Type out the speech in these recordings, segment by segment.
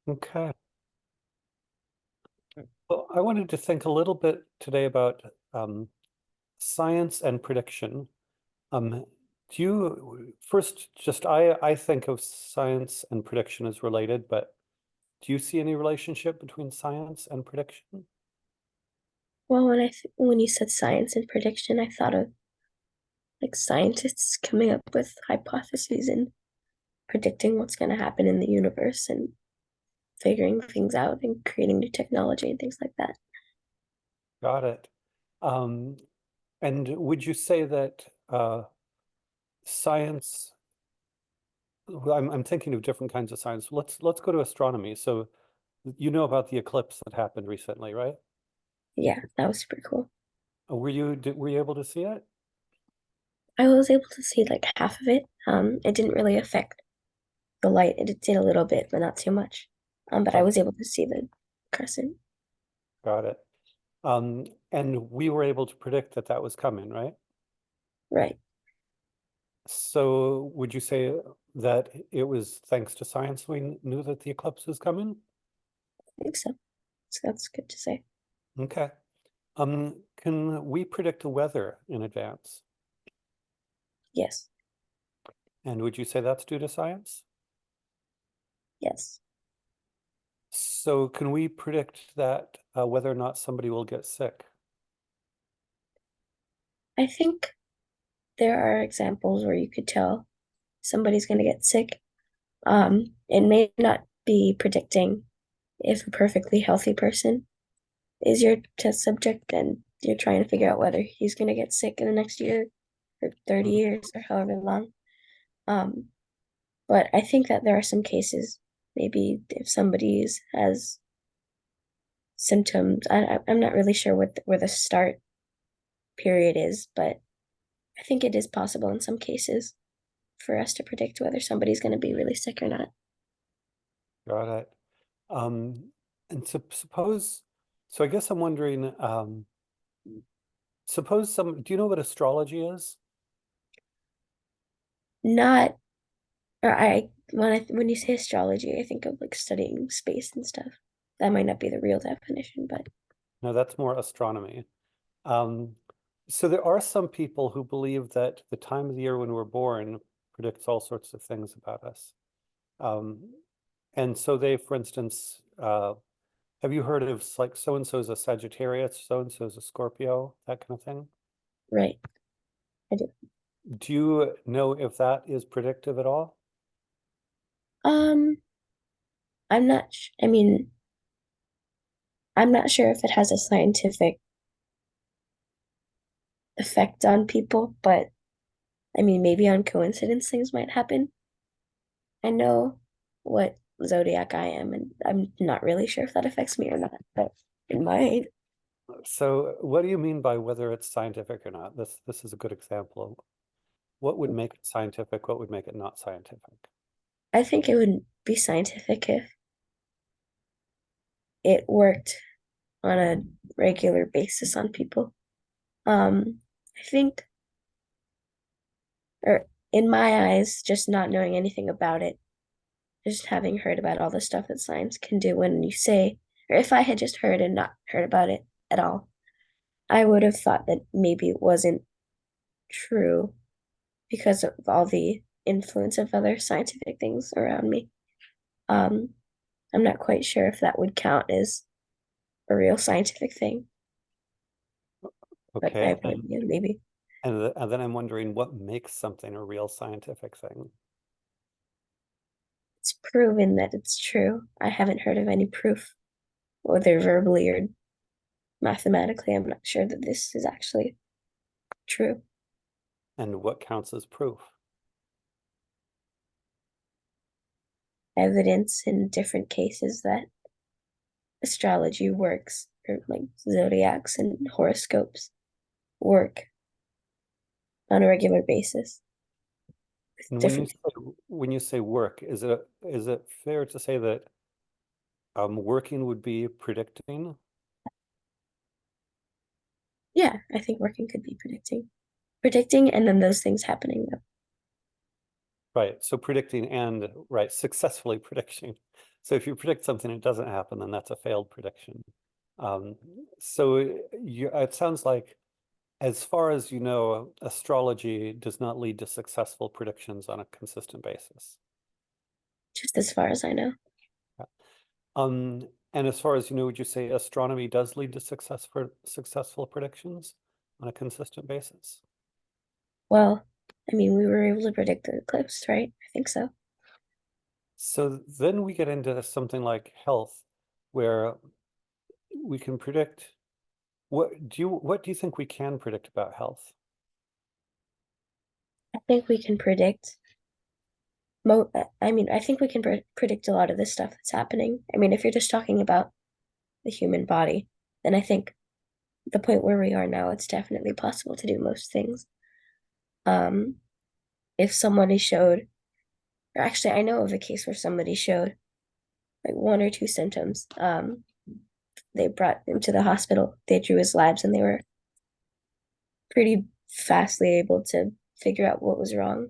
Okay. Well, I wanted to think a little bit today about science and prediction. Um, do you first just I think of science and prediction as related, but do you see any relationship between science and prediction? Well, when you said science and prediction, I thought of like scientists coming up with hypotheses and predicting what's going to happen in the universe and figuring things out and creating new technology and things like that. Got it. Um, and would you say that science, well, I'm thinking of different kinds of science. Let's go to astronomy. So you know about the eclipse that happened recently, right? Yeah, that was super cool. Were you able to see it? I was able to see like half of it. It didn't really affect the light. It did a little bit, but not too much. But I Oh, was able to see the crescent. got it. And we were able to predict that that was coming, right? Right. So would you say that it was thanks to science we knew that the eclipse was coming? I think so. So that's good to say. Okay. Can we predict the weather in advance? Yes. And would you say that's due to science? Yes. So can we predict that whether or not somebody will get sick? I think there are examples where you could tell somebody's going to get sick. It may not be predicting if a perfectly healthy person is your test subject and you're trying to figure out whether he's going to get sick in the next year or 30 Mhm. years or however long. Um, but I think that there are some cases, maybe if somebody has symptoms, I'm not really sure where the start period is, but I think it is possible in some cases for us to predict whether somebody's going to be really sick or not. Got it. Um, and suppose, so I guess I'm wondering, suppose do you know what astrology is? Not, or when you say astrology, I think of like studying space and stuff. That might not be the real definition, but No, that's more astronomy. Um, so there are some people who believe that the time of the year when we're born predicts all sorts of things about us. Um, and so they, for instance, have you heard of like so and so is a Sagittarius, so and so is a Scorpio, that kind of thing? right, I do. Do you know if that is predictive at all? Um, I'm not, I mean, I'm not sure if it has a scientific effect on people, but I mean, maybe on coincidence things might happen. I know what zodiac I am, and I'm not really sure if that affects me or not, but it might. So what do you mean by whether it's scientific or not? This is a good example. What would make it scientific? What would make it not scientific? I think it would be scientific if it worked on a regular basis on people. I think, or in my eyes, just not knowing anything about it, just having heard about all the stuff that science can do when you say, or if I had just heard and not heard about it at all, I would have thought that maybe it wasn't true because of all the influence of other scientific things around me. Um, I'm not quite sure if that would count as a real scientific thing, but I Okay, have no idea, maybe. and then I'm wondering what makes something a real scientific thing. It's proven that it's true. I haven't heard of any proof, whether verbally or mathematically. I'm not sure that this is actually true. And what counts as proof? Evidence in different cases that astrology works, or like zodiacs and horoscopes work on a regular basis with And different. when you say work, is it fair to say that working would be predicting? Yeah, I think working could be predicting, and then those things happening. Right. So predicting and, right, successfully predicting. So if you predict something and it doesn't happen, then that's a failed prediction. Um, so it sounds like, as far as you know, astrology does not lead to successful predictions on a consistent basis. just as far as I know. Yeah. And as far as you know, would you say astronomy does lead to successful predictions on a consistent basis? Well, I mean, we were able to predict the eclipse, right? I think so. So then we get into something like health, where we can predict. What do you think we can predict about health? I think we can predict I mean, I think we can predict a lot of the stuff that's happening. I mean, if you're just talking about the human body, then I think the point where we are now, it's definitely possible to do most things. Um, if somebody showed, or actually, I know of a case where somebody showed like one or two symptoms. They brought him to the hospital. They drew his labs, and they were pretty fastly able to figure out what was wrong.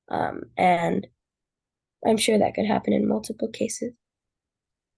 And I'm sure that could happen in multiple cases.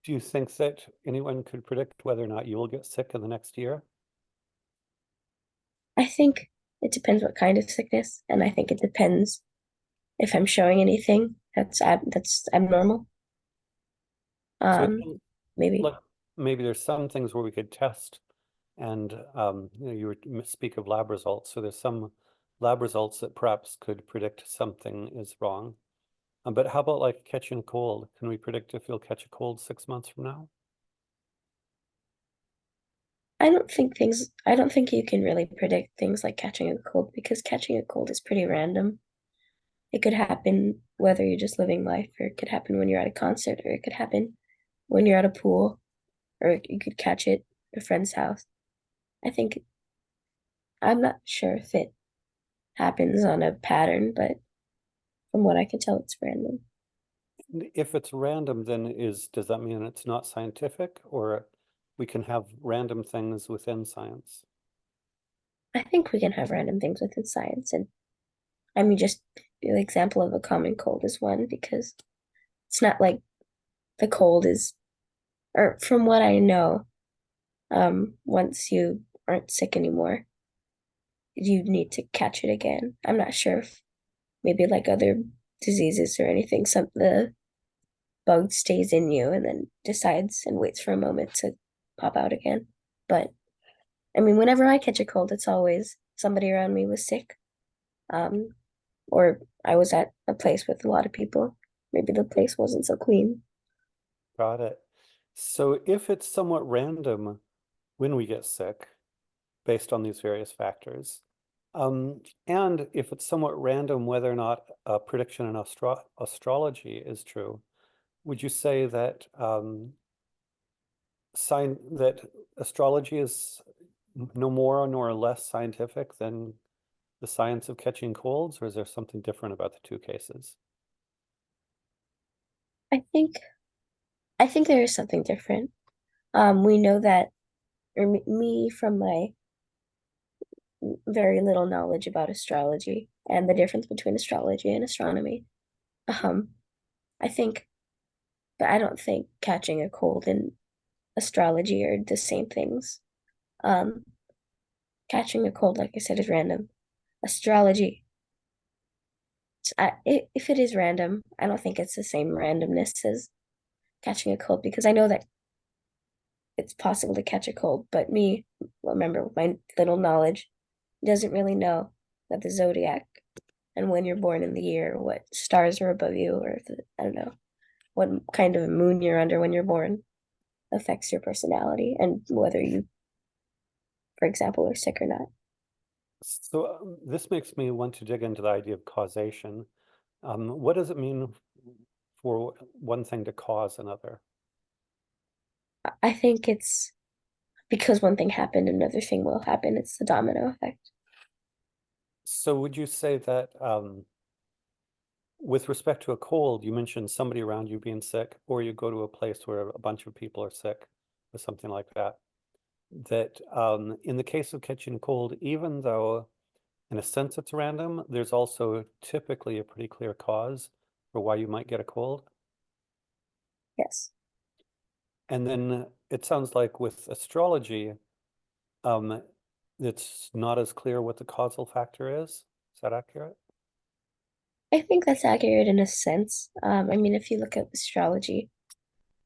Do you think that anyone could predict whether or not you will get sick in the next year? I think it depends what kind of sickness, and I think it depends if I'm showing anything that's abnormal. So it Um, sounds maybe. like maybe there's some things where we could test, and speak of lab results. So there's some lab results that perhaps could predict something is wrong. But how about like catching a cold? Can we predict if you'll catch a cold 6 months from now? I don't think you can really predict things like catching a cold because catching a cold is pretty random. It could happen whether you're just living life, or it could happen when you're at a concert, or it could happen when you're at a pool, or you could catch it at a friend's house. I think I'm not sure if it happens on a pattern, but from what I can tell, it's random. If it's random, then does that mean it's not scientific, or we can have random things within science? I think we can have random things within science, and I mean, just the example of a common cold is one because it's not like the cold is, or from what I know, once you aren't sick anymore, you need to catch it again. I'm not sure if maybe like other diseases or anything, some the bug stays in you and then decides and waits for a moment to pop out again. But I mean, whenever I catch a cold, it's always somebody around me was sick, um, or I was at a place with a lot of people. Maybe the place wasn't so clean. Got it. So if it's somewhat random when we get sick, based on these various factors, and if it's somewhat random whether or not a prediction in astrology is true, would you say that that astrology is no more nor less scientific than the science of catching colds, or is there something different about the two cases? I think I think there is something different. We know that, or me from my very little knowledge about astrology and the difference between astrology and astronomy. Um, I think, but I don't think catching a cold and astrology are the same things. Um, Catching a cold, like I said, is random. Astrology, if it is random, I don't think it's the same randomness as catching a cold because I know that it's possible to catch a cold, but me, remember, with my little knowledge, doesn't really know that the zodiac and when you're born in the year, what stars are above you, or I don't know, what kind of moon you're under when you're born affects your personality and whether you, for example, are sick or not. So this makes me want to dig into the idea of causation. What does it mean for one thing to cause another? I think it's because one thing happened, another thing will happen. It's the domino effect. So would you say that with respect to a cold, you mentioned somebody around you being sick, or you go to a place where a bunch of people are sick, or something like that, that in the case of catching a cold, even though in a sense it's random, there's also typically a pretty clear cause for why you might get a cold. Yes. And then it sounds like with astrology, um, it's not as clear what the causal factor is. Is that accurate? I think that's accurate in a sense. I mean, if you look at astrology,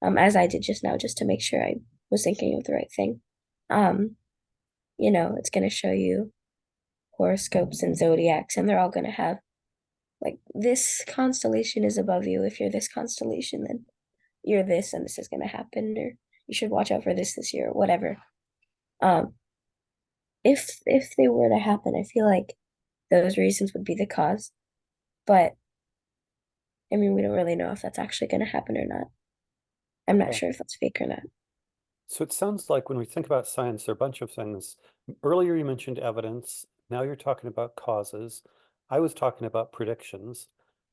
as I did just now, just to make sure I was thinking of the right thing, um, it's going to show you horoscopes and zodiacs, and they're all going to have like this constellation is above you. If you're this constellation, then you're this, and this is going to happen, or you should watch out for this year, or whatever. Um, if they were to happen, I feel like those reasons would be the cause. But I mean, we don't really know if that's actually going to happen or not. I'm not Okay. sure if that's fake or not. So it sounds like when we think about science, there are a bunch of things. Earlier you mentioned evidence. Now you're talking about causes. I was talking about predictions.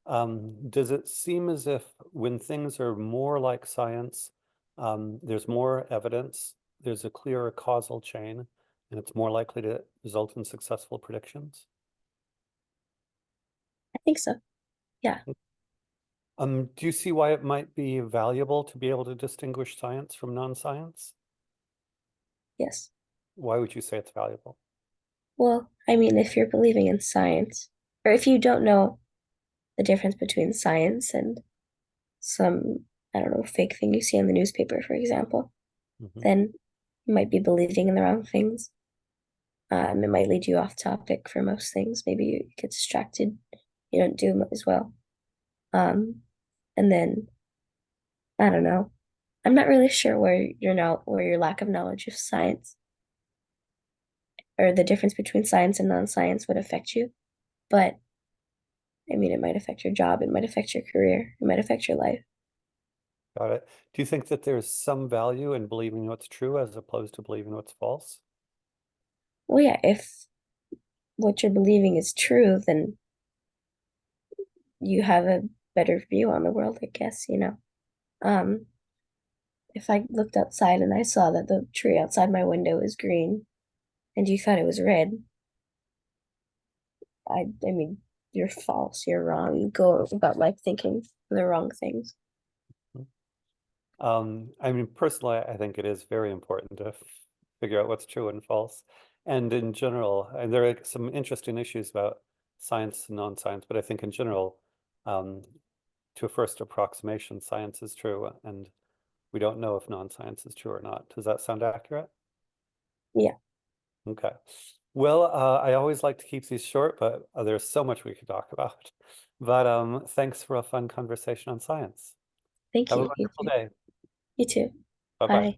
Does it seem as if when things are more like science, there's more evidence, there's a clearer causal chain, and it's more likely to result in successful predictions? I think so. Yeah. Do you see why it might be valuable to be able to distinguish science from non-science? Yes. Why would you say it's valuable? Well, I mean, if you're believing in science, or if you don't know the difference between science and some, I don't know, fake thing you see in the newspaper, for example, Mhm. then you might be believing in the wrong things. It might lead you off topic for most things. Maybe you get distracted. You don't do as well. Um, and then I don't know. I'm not really sure where your lack of knowledge of science or the difference between science and non-science would affect you. But I mean, it might affect your job, it might affect your career, it might affect your life. Got it. Do you think that there's some value in believing what's true as opposed to believing what's false? Well, yeah, if what you're believing is true, then you have a better view on the world, I guess. Um, if I looked outside and I saw that the tree outside my window is green and you thought it was red, I mean, you're false, you're wrong. You go about life thinking the wrong things. I mean, personally, I think it is very important to figure out what's true and false. And in general, and there are some interesting issues about science and non-science, but I think in general, um, to a first approximation, science is true, and we don't know if non-science is true or not. Does that sound accurate? Yeah, Okay. Well, I always like to keep these short, but there's so much we could talk about. But thanks for a fun conversation on science. thank Have a you. You wonderful too. day. You too. Bye-bye. Bye.